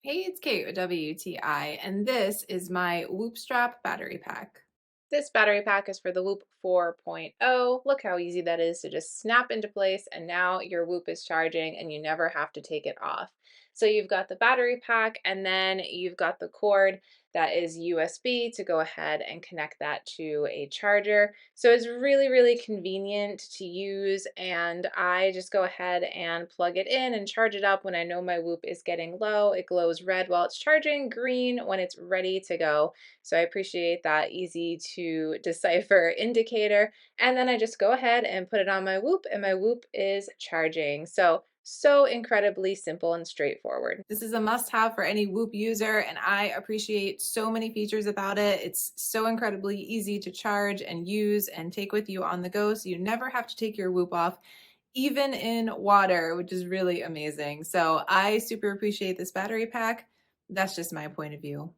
Hey, it's Kate with WTI, and this is my Whoop Strap battery pack. This battery pack is for the Whoop 4.0. Look how easy that is to just snap into place, and now your Whoop is charging and you never have to take it off. So you've got the battery pack, and then you've got the cord that is USB to go ahead and connect that to a charger. So it's really, really convenient to use, and I just go ahead and plug it in and charge it up when I know my Whoop is getting low. It glows red while it's charging, green when it's ready to go. So I appreciate that easy to decipher indicator. And then I just go ahead and put it on my Whoop, and my Whoop is charging. So incredibly simple and straightforward. This is a must-have for any Whoop user, and I appreciate so many features about it. It's so incredibly easy to charge and use and take with you on the go, so you never have to take your Whoop off, even in water, which is really amazing. So I super appreciate this battery pack. That's just my point of view.